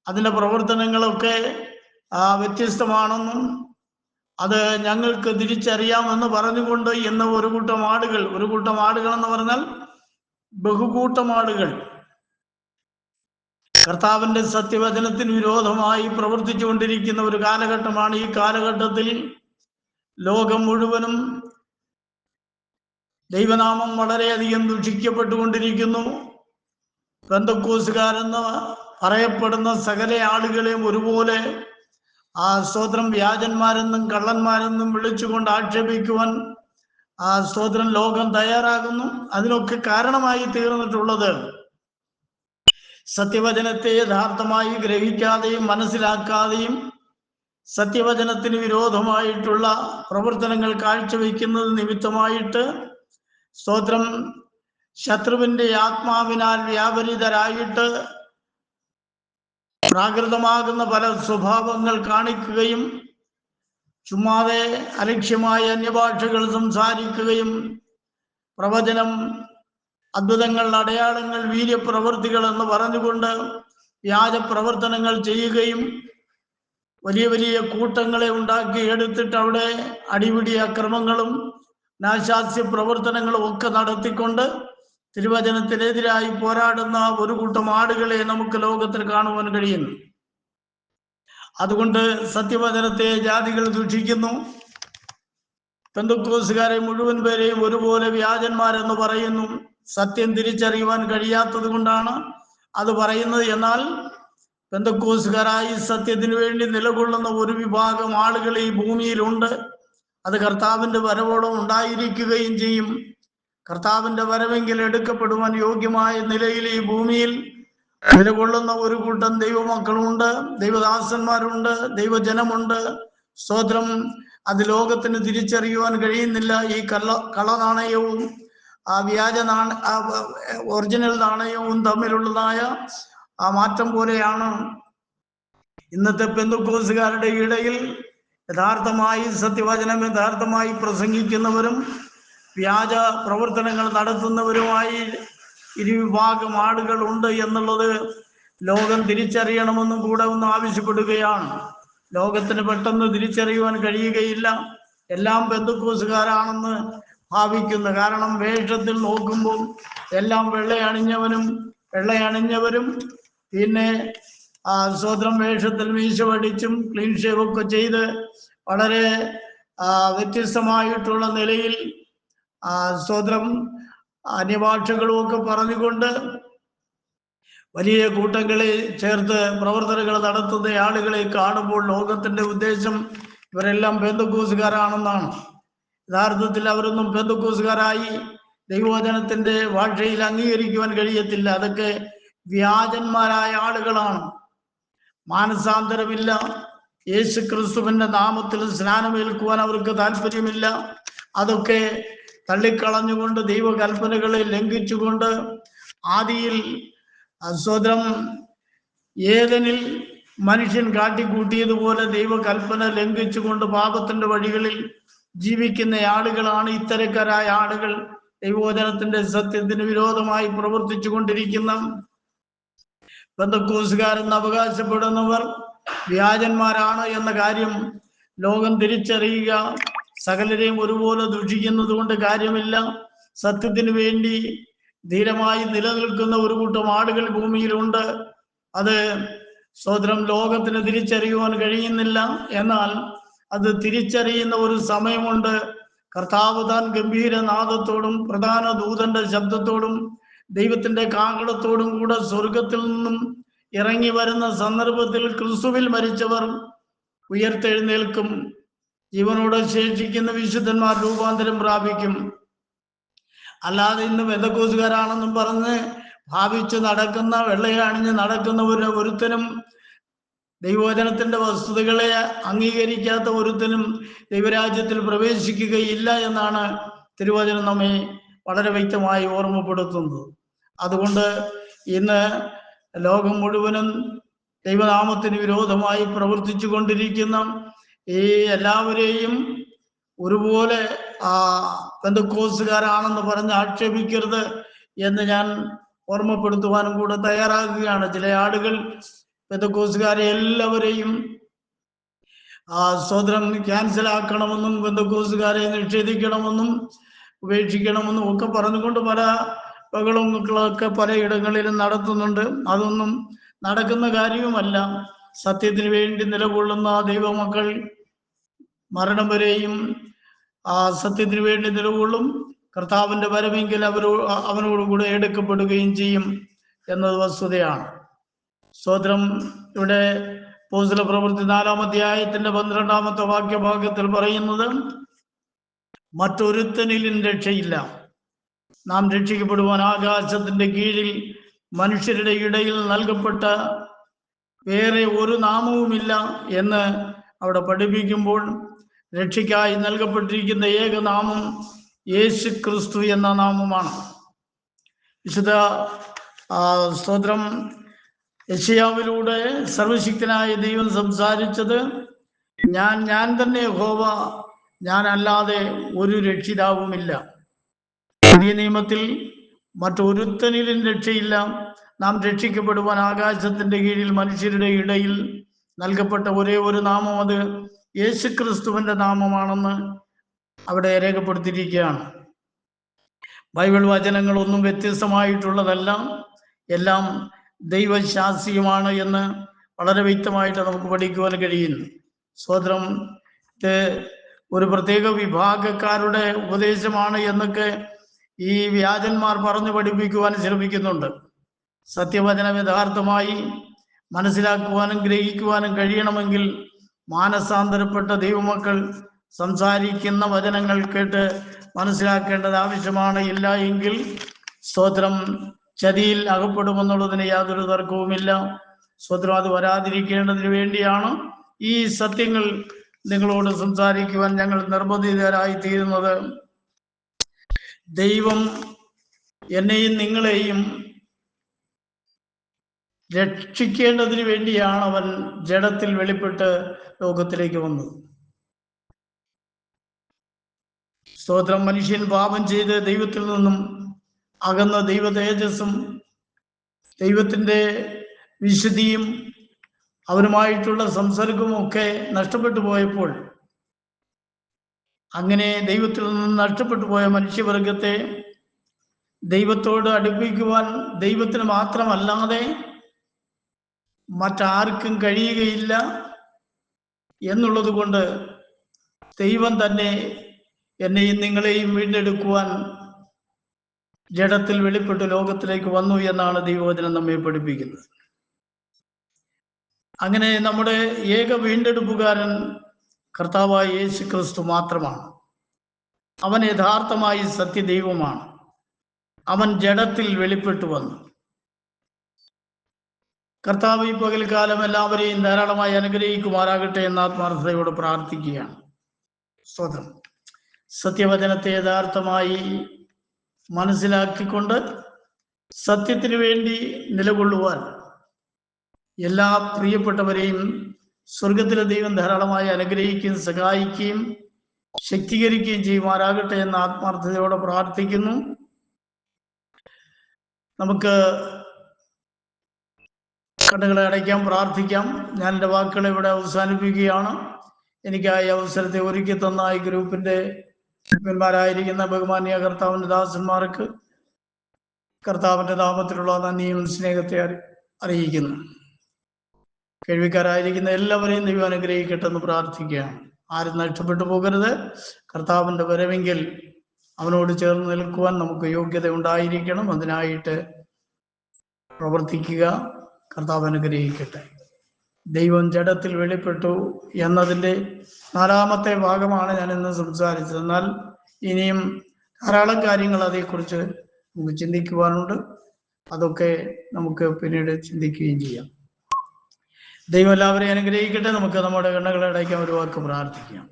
അതിൻ്റെ പ്രവർത്തനങ്ങളൊക്കെ വ്യത്യസ്തമാണെന്നും അത് ഞങ്ങൾക്ക് തിരിച്ചറിയാമെന്ന് പറഞ്ഞുകൊണ്ട് ഇന്ന് ഒരു കൂട്ടം ആളുകൾ എന്ന് പറഞ്ഞാൽ ബഹുകൂട്ടം ആളുകൾ കർത്താവിൻ്റെ സത്യവചനത്തിന് വിരോധമായി പ്രവർത്തിച്ചു കൊണ്ടിരിക്കുന്ന ഒരു കാലഘട്ടമാണ്. ഈ കാലഘട്ടത്തിൽ ലോകം മുഴുവനും ദൈവനാമം വളരെയധികം ദുഷിക്കപ്പെട്ടുകൊണ്ടിരിക്കുന്നു. പെന്തക്കോസ്തുകാരെന്ന് പറയപ്പെടുന്ന സകല ആളുകളെയും ഒരുപോലെ സ്തോത്രം വ്യാജന്മാരെന്നും കള്ളന്മാരെന്നും വിളിച്ചുകൊണ്ട് ആക്ഷേപിക്കുവാൻ സ്തോത്രം ലോകം തയ്യാറാകുന്നു. അതിനൊക്കെ കാരണമായി തീർന്നിട്ടുള്ളത് സത്യവചനത്തെ യഥാർത്ഥമായി ഗ്രഹിക്കാതെയും മനസ്സിലാക്കാതെയും സത്യവചനത്തിന് വിരോധമായിട്ടുള്ള പ്രവർത്തനങ്ങൾ കാഴ്ചവെക്കുന്നത് നിമിത്തമായിട്ട് സ്തോത്രം ശത്രുവിന്റെ ആത്മാവിനാൽ വ്യാപരിതരായിട്ട് പ്രാകൃതമാകുന്ന പല സ്വഭാവങ്ങൾ കാണിക്കുകയും ചുമ്മാതെ അലക്ഷ്യമായ അന്യഭാഷകൾ സംസാരിക്കുകയും പ്രവചനം, അദ്ഭുതങ്ങൾ, അടയാളങ്ങൾ, വീര്യപ്രവൃത്തികൾ എന്ന് പറഞ്ഞുകൊണ്ട് വ്യാജ പ്രവർത്തനങ്ങൾ ചെയ്യുകയും വലിയ വലിയ കൂട്ടങ്ങളെ ഉണ്ടാക്കി എടുത്തിട്ട് അവിടെ അടിപിടി അക്രമങ്ങളും നാശാസ്യ പ്രവർത്തനങ്ങളും ഒക്കെ നടത്തിക്കൊണ്ട് തിരുവചനത്തിനെതിരായി പോരാടുന്ന ഒരു കൂട്ടം ആടുകളെ നമുക്ക് ലോകത്തിൽ കാണുവാൻ കഴിയുന്നു. അതുകൊണ്ട് സത്യവചനത്തെ ജാതികൾ ദുഷിക്കുന്നു. പെന്തക്കോസുകാരെ മുഴുവൻ പേരെയും ഒരുപോലെ വ്യാജന്മാരെന്ന് പറയുന്നു. സത്യം തിരിച്ചറിയുവാൻ കഴിയാത്തത് കൊണ്ടാണ് അത് പറയുന്നത്. എന്നാൽ പെന്തക്കോസുകാരായി സത്യത്തിന് വേണ്ടി നിലകൊള്ളുന്ന ഒരു വിഭാഗം ആളുകൾ ഈ ഭൂമിയിലുണ്ട്. അത് കർത്താവിന്റെ വരവോളം ഉണ്ടായിരിക്കുകയും ചെയ്യും. കർത്താവിന്റെ വരവെങ്കിൽ എടുക്കപ്പെടുവാൻ യോഗ്യമായ നിലയിൽ ഈ ഭൂമിയിൽ നിലകൊള്ളുന്ന ഒരു കൂട്ടം ദൈവമക്കളുണ്ട്, ദൈവദാസന്മാരുണ്ട്, ദൈവജനമുണ്ട്. സ്തോത്രം. അത് ലോകത്തിന് തിരിച്ചറിയുവാൻ കഴിയുന്നില്ല. ഈ കളനാണയവും ആ വ്യാജ ഒറിജിനൽ നാണയവും തമ്മിലുള്ളതായ ആ മാറ്റം പോലെയാണ് ഇന്നത്തെ പെന്തക്കോസുകാരുടെ ഇടയിൽ യഥാർത്ഥമായി സത്യവചനം യഥാർത്ഥമായി പ്രസംഗിക്കുന്നവരും വ്യാജ പ്രവർത്തനങ്ങൾ നടത്തുന്നവരുമായി ഇരുവിഭാഗം ആളുകൾ ഉണ്ട് എന്നുള്ളത് ലോകം തിരിച്ചറിയണമെന്നും കൂടെ ഒന്ന് ആവശ്യപ്പെടുകയാണ്. ലോകത്തിന് പെട്ടെന്ന് തിരിച്ചറിയുവാൻ കഴിയുകയില്ല. എല്ലാം പെന്തക്കോസുകാരാണെന്ന് ഭാവിക്കുന്നു. കാരണം വേഷത്തിൽ നോക്കുമ്പോൾ എല്ലാം വെള്ളയണിഞ്ഞവരും പിന്നെ സ്വതന്ത്രം വേഷത്തിൽ മീശ പഠിച്ചും ക്ലീൻ ഷേവ് ഒക്കെ ചെയ്ത് വളരെ വ്യത്യസ്തമായിട്ടുള്ള നിലയിൽ സ്വതന്ത്രം അന്യഭാഷകളും ഒക്കെ പറഞ്ഞുകൊണ്ട് വലിയ കൂട്ടങ്ങളെ ചേർത്ത് പ്രവർത്തനങ്ങൾ നടത്തുന്ന ആളുകളെ കാണുമ്പോൾ ലോകത്തിന്റെ ഉദ്ദേശം ഇവരെല്ലാം പെന്തക്കോസുകാരാണെന്നാണ്. യഥാർത്ഥത്തിൽ അവരൊന്നും പെന്തക്കോസുകാരായി ദൈവവചനത്തിന്റെ ഭാഷയിൽ അംഗീകരിക്കുവാൻ കഴിയത്തില്ല. അതൊക്കെ വ്യാജന്മാരായ ആളുകളാണ്. മാനസാന്തരമില്ല. യേശു ക്രിസ്തുവിന്റെ നാമത്തിൽ സ്നാനമേൽക്കുവാൻ അവർക്ക് താല്പര്യമില്ല. അതൊക്കെ തള്ളിക്കളഞ്ഞുകൊണ്ട് ദൈവകൽപ്പനകളെ ലംഘിച്ചുകൊണ്ട് ആദിയിൽ സ്വതന്ത്രം ഏദനിൽ മനുഷ്യൻ കാട്ടിക്കൂട്ടിയതുപോലെ ദൈവകൽപ്പന ലംഘിച്ചുകൊണ്ട് പാപത്തിന്റെ വഴികളിൽ ജീവിക്കുന്ന ആളുകളാണ് ഇത്തരക്കാരായ ആളുകൾ. ദൈവവചനത്തിന്റെ സത്യത്തിന് വിരോധമായി പ്രവർത്തിച്ചു കൊണ്ടിരിക്കുന്ന പെന്തക്കോസുകാരെന്ന് അവകാശപ്പെടുന്നവർ വ്യാജന്മാരാണ് എന്ന കാര്യം ലോകം തിരിച്ചറിയുക. സകലരെയും ഒരുപോലെ ദുഷിക്കുന്നത് കൊണ്ട് കാര്യമില്ല. സത്യത്തിന് വേണ്ടി ധീരമായി നിലനിൽക്കുന്ന ഒരു കൂട്ടം ആളുകൾ ഭൂമിയിലുണ്ട്. അത് സ്വതന്ത്രം ലോകത്തിന് തിരിച്ചറിയുവാൻ കഴിയുന്നില്ല. എന്നാൽ അത് തിരിച്ചറിയുന്ന ഒരു സമയമുണ്ട്. കർത്താവ് താൻ ഗംഭീരനാദത്തോടും പ്രധാന ദൂതന്റെ ശബ്ദത്തോടും ദൈവത്തിന്റെ കാഹളത്തോടും കൂടെ സ്വർഗത്തിൽ നിന്നും ഇറങ്ങി വരുന്ന സന്ദർഭത്തിൽ ക്രിസ്തുവിൽ മരിച്ചവർ ഉയർത്തെഴുന്നേൽക്കും. ജീവനോടെ ശേഷിക്കുന്ന വിശുദ്ധന്മാർ രൂപാന്തരം പ്രാപിക്കും. അല്ലാതെ ഇന്ന് പെന്തക്കോസുകാരാണെന്നും പറഞ്ഞ് ഭാവിച്ച് നടക്കുന്ന വെള്ളയണിഞ്ഞ് നടക്കുന്ന ഒരുത്തനും ദൈവവചനത്തിന്റെ വസ്തുതകളെ അംഗീകരിക്കാത്ത ഒരുത്തനും ദൈവരാജ്യത്തിൽ പ്രവേശിക്കുകയില്ല എന്നാണ് തിരുവചനം നമ്മെ വളരെ വ്യക്തമായി ഓർമ്മപ്പെടുത്തുന്നത്. അതുകൊണ്ട് ഇന്ന് ലോകം മുഴുവനും ദൈവനാമത്തിന് വിരോധമായി പ്രവർത്തിച്ചു കൊണ്ടിരിക്കുന്ന ഈ എല്ലാവരെയും ഒരുപോലെ പെന്തക്കോസുകാരാണെന്ന് പറഞ്ഞ് ആക്ഷേപിക്കരുത് എന്ന് ഞാൻ ഓർമ്മപ്പെടുത്തുവാനും കൂടെ തയ്യാറാകുകയാണ്. ചില ആളുകൾ പെന്തക്കോസുകാരെ എല്ലാവരെയും സ്വതന്ത്രം ക്യാൻസലാക്കണമെന്നും പെന്തക്കോസുകാരെ നിഷേധിക്കണമെന്നും ഉപേക്ഷിക്കണമെന്നും ഒക്കെ പറഞ്ഞുകൊണ്ട് പല ബഹളങ്ങളൊക്കെ പലയിടങ്ങളിലും നടത്തുന്നുണ്ട്. അതൊന്നും നടക്കുന്ന കാര്യവുമല്ല. സത്യത്തിന് വേണ്ടി നിലകൊള്ളുന്ന ദൈവമക്കൾ മരണം വരെയും സത്യത്തിന് വേണ്ടി നിലകൊള്ളും. കർത്താവിന്റെ വരവെങ്കിൽ അവനോടുകൂടെ എടുക്കപ്പെടുകയും ചെയ്യും എന്നത് വസ്തുതയാണ്. സ്തോത്രം. ഇവിടെ അപ്പോസ്തല പ്രവൃത്തി 4-ാം അധ്യായത്തിന്റെ 12-ാമത്തെ വാക്യഭാഗത്തിൽ പറയുന്നത്, മറ്റൊരുത്തനിലും രക്ഷയില്ല. നാം രക്ഷിക്കപ്പെടുവാൻ ആകാശത്തിന്റെ കീഴിൽ മനുഷ്യരുടെ ഇടയിൽ നൽകപ്പെട്ട വേറെ ഒരു നാമവുമില്ല എന്ന് അവിടെ പഠിപ്പിക്കുമ്പോൾ രക്ഷയ്ക്കായി നൽകപ്പെട്ടിരിക്കുന്ന ഏക നാമം യേശു ക്രിസ്തു എന്ന നാമമാണ്. വിശുദ്ധ സ്തോത്രം യെശയ്യാവിലൂടെ സർവശക്തനായ ദൈവം സംസാരിച്ചത്, ഞാൻ തന്നെ യഹോവ, ഞാനല്ലാതെ ഒരു രക്ഷിതാവുമില്ല. പുതിയ നിയമത്തിൽ മറ്റൊരുത്തനിലും രക്ഷയില്ല. നാം രക്ഷിക്കപ്പെടുവാൻ ആകാശത്തിന്റെ കീഴിൽ മനുഷ്യരുടെ ഇടയിൽ നൽകപ്പെട്ട ഒരേ ഒരു നാമം അത് യേശുക്രിസ്തുവിന്റെ നാമമാണെന്ന് അവിടെ രേഖപ്പെടുത്തിയിരിക്കുകയാണ്. ബൈബിൾ വചനങ്ങളൊന്നും വ്യത്യസ്തമായിട്ടുള്ളതല്ല, എല്ലാം ദൈവശാസ്ത്രീയമാണ് എന്ന് വളരെ വ്യക്തമായിട്ട് നമുക്ക് പഠിക്കുവാൻ കഴിയുന്നു. സ്വതന്ത്രം ഇത് ഒരു പ്രത്യേക വിഭാഗക്കാരുടെ ഉപദേശമാണ് എന്നൊക്കെ ഈ വ്യാജന്മാർ പറഞ്ഞു പഠിപ്പിക്കുവാൻ ശ്രമിക്കുന്നുണ്ട്. സത്യവചനം യഥാർത്ഥമായി മനസ്സിലാക്കുവാനും ഗ്രഹിക്കുവാനും കഴിയണമെങ്കിൽ മാനസാന്തരപ്പെട്ട ദൈവമക്കൾ സംസാരിക്കുന്ന വചനങ്ങൾ കേട്ട് മനസ്സിലാക്കേണ്ടത് ആവശ്യമാണ്. ഇല്ല എങ്കിൽ സ്തോത്രം ചതിയിൽ അകപ്പെടുമെന്നുള്ളതിന് യാതൊരു തർക്കവുമില്ല. സ്തോത്രം അത് വരാതിരിക്കേണ്ടതിന് വേണ്ടിയാണ് ഈ സത്യങ്ങൾ നിങ്ങളോട് സംസാരിക്കുവാൻ ഞങ്ങൾ നിർബന്ധിതരായി തീരുന്നത്. ദൈവം എന്നെയും നിങ്ങളെയും രക്ഷിക്കേണ്ടതിന് വേണ്ടിയാണ് അവൻ ജഡത്തിൽ വെളിപ്പെട്ട് ലോകത്തിലേക്ക് വന്നത്. സ്തോത്രം. മനുഷ്യൻ പാപം ചെയ്ത് ദൈവത്തിൽ നിന്നും അകന്ന ദൈവ തേജസ്സും ദൈവത്തിൻ്റെ വിശുദ്ധിയും അവരുമായിട്ടുള്ള സംസർഗവും ഒക്കെ നഷ്ടപ്പെട്ടു പോയപ്പോൾ, അങ്ങനെ ദൈവത്തിൽ നിന്നും നഷ്ടപ്പെട്ടു പോയ മനുഷ്യവർഗത്തെ ദൈവത്തോട് അടുപ്പിക്കുവാൻ ദൈവത്തിന് മാത്രമല്ലാതെ മറ്റാർക്കും കഴിയുകയില്ല എന്നുള്ളത് കൊണ്ട് ദൈവം തന്നെ എന്നെയും നിങ്ങളെയും വീണ്ടെടുക്കുവാൻ ജഡത്തിൽ വെളിപ്പെട്ട് ലോകത്തിലേക്ക് വന്നു എന്നാണ് ദൈവവചനം നമ്മെ പഠിപ്പിക്കുന്നത്. അങ്ങനെ നമ്മുടെ ഏക വീണ്ടെടുപ്പുകാരൻ കർത്താവായ യേശു ക്രിസ്തു മാത്രമാണ്. അവൻ യഥാർത്ഥമായി സത്യദൈവമാണ്. അവൻ ജഡത്തിൽ വെളിപ്പെട്ടു വന്നു. കർത്താവ് ഈ പകൽക്കാലം എല്ലാവരെയും ധാരാളമായി അനുഗ്രഹിക്കുമാറാകട്ടെ എന്ന് ആത്മാർത്ഥതയോട് പ്രാർത്ഥിക്കുകയാണ്. സ്തോത്രം. സത്യവചനത്തെ യഥാർത്ഥമായി മനസ്സിലാക്കിക്കൊണ്ട് സത്യത്തിനു വേണ്ടി നിലകൊള്ളുവാൻ എല്ലാ പ്രിയപ്പെട്ടവരെയും സ്വർഗത്തിലെ ദൈവം ധാരാളമായി അനുഗ്രഹിക്കുകയും സഹായിക്കുകയും ശക്തീകരിക്കുകയും ചെയ്യുമാറാകട്ടെ എന്ന് ആത്മാർത്ഥതയോടെ പ്രാർത്ഥിക്കുന്നു. നമുക്ക് കണ്ണുകളെ അടയ്ക്കാം, പ്രാർത്ഥിക്കാം. ഞാൻ എൻ്റെ വാക്കുകളെ ഇവിടെ അവസാനിപ്പിക്കുകയാണ്. എനിക്കായി അവസരത്തെ ഒരുക്കി തന്ന ഈ ഗ്രൂപ്പിന്റെ ായിരിക്കുന്ന ബഹുമാന്യ കർത്താവിന്റെ ദാസന്മാർക്ക് കർത്താവിന്റെ നാമത്തിലുള്ള നന്ദിയും സ്നേഹത്തെ അറിയിക്കുന്നു. കേൾവിക്കാരായിരിക്കുന്ന എല്ലാവരെയും ദൈവം അനുഗ്രഹിക്കട്ടെ എന്ന് പ്രാർത്ഥിക്കുകയാണ്. ആരും നഷ്ടപ്പെട്ടു പോകരുത്. കർത്താവിന്റെ വരവെങ്കിൽ അവനോട് ചേർന്ന് നിൽക്കുവാൻ നമുക്ക് യോഗ്യത ഉണ്ടായിരിക്കണം. അതിനായിട്ട് പ്രവർത്തിക്കുക. കർത്താവ് അനുഗ്രഹിക്കട്ടെ. ദൈവം ജഡത്തിൽ വെളിപ്പെട്ടു എന്നതിൻ്റെ 4ാമത്തെ ഭാഗമാണ് ഞാൻ ഇന്ന് സംസാരിച്ചത്. എന്നാൽ ഇനിയും ധാരാളം കാര്യങ്ങൾ അതേക്കുറിച്ച് നമുക്ക് ചിന്തിക്കുവാനുണ്ട്. അതൊക്കെ നമുക്ക് പിന്നീട് ചിന്തിക്കുകയും ചെയ്യാം. ദൈവം എല്ലാവരെയും അനുഗ്രഹിക്കട്ടെ. നമുക്ക് നമ്മുടെ കണ്ണുകളെ അടയ്ക്കാൻ ഒരു വാക്ക് പ്രാർത്ഥിക്കാം.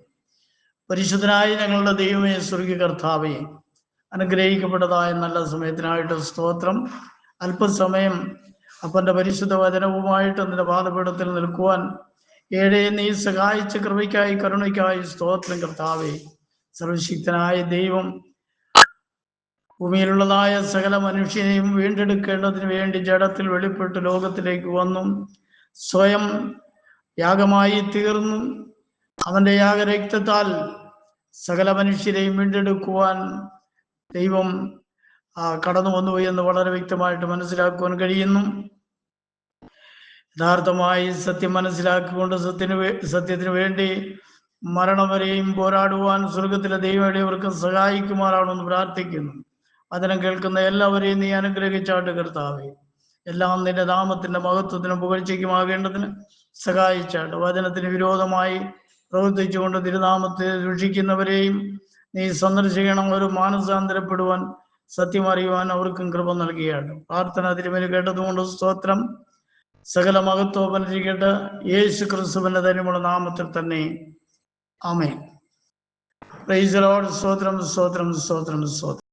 പരിശുദ്ധനായ ഞങ്ങളുടെ ദൈവമേ, സ്വർഗീയ കർത്താവേ, അനുഗ്രഹിക്കപ്പെട്ടതായ നല്ല സമയത്തിനായിട്ട് സ്തോത്രം. അല്പസമയം അപ്പൻ്റെ പരിശുദ്ധ വചനവുമായിട്ട് നിന്റെ പാദപീഠത്തിൽ നിൽക്കുവാൻ നീ സഹായിച്ച കൃപയ്ക്കായി കരുണയ്ക്കായി സ്തോത്രം കർത്താവേ. സർവശക്തനായ ദൈവം ഭൂമിയിലുള്ളതായ സകല മനുഷ്യനെയും വീണ്ടെടുക്കേണ്ടതിന് വേണ്ടി ജഡത്തിൽ വെളിപ്പെട്ട് ലോകത്തിലേക്ക് വന്നു. സ്വയം യാഗമായി തീർന്നു. അവന്റെ യാഗരക്തത്താൽ സകല മനുഷ്യരെയും വീണ്ടെടുക്കുവാൻ ദൈവം കടന്നു വന്നു എന്ന് വളരെ വ്യക്തമായിട്ട് മനസ്സിലാക്കുവാൻ കഴിയുന്നു. യഥാർത്ഥമായി സത്യം മനസ്സിലാക്കിക്കൊണ്ട് സത്യത്തിന് വേണ്ടി മരണം വരെയും പോരാടുവാൻ സ്വർഗത്തിലെ ദൈവം ഇവർക്ക് സഹായിക്കുമാറാണെന്ന് പ്രാർത്ഥിക്കുന്നു. വചനം കേൾക്കുന്ന എല്ലാവരെയും നീ അനുഗ്രഹിച്ചാട്ട് കർത്താവേ. എല്ലാം നിന്റെ നാമത്തിന്റെ മഹത്വത്തിനും പുകഴ്ചയ്ക്കുമാകേണ്ടതിന് സഹായിച്ചാട്ട്. വചനത്തിന് വിരോധമായി പ്രവർത്തിച്ചുകൊണ്ട് തിരുനാമത്തെ രക്ഷിക്കുന്നവരെയും നീ സന്ദർശിക്കണം. ഒരു മാനസാന്തരപ്പെടുവാൻ സത്യം അറിയുവാൻ അവർക്കും കൃപ നൽകിയാണ്. പ്രാർത്ഥന തിരുമേനി കേട്ടതുകൊണ്ട് സ്തോത്രം. സകല മഹത്വപരിക്കട്ടെ യേശു ക്രിസ്തുവിന്റെ ധന്യമുള്ള നാമത്തിൽ തന്നെ. ആമേൻ. Praise the Lord. സ്തോത്രം, സ്തോത്രം, സ്തോത്രം, സ്തോത്രം.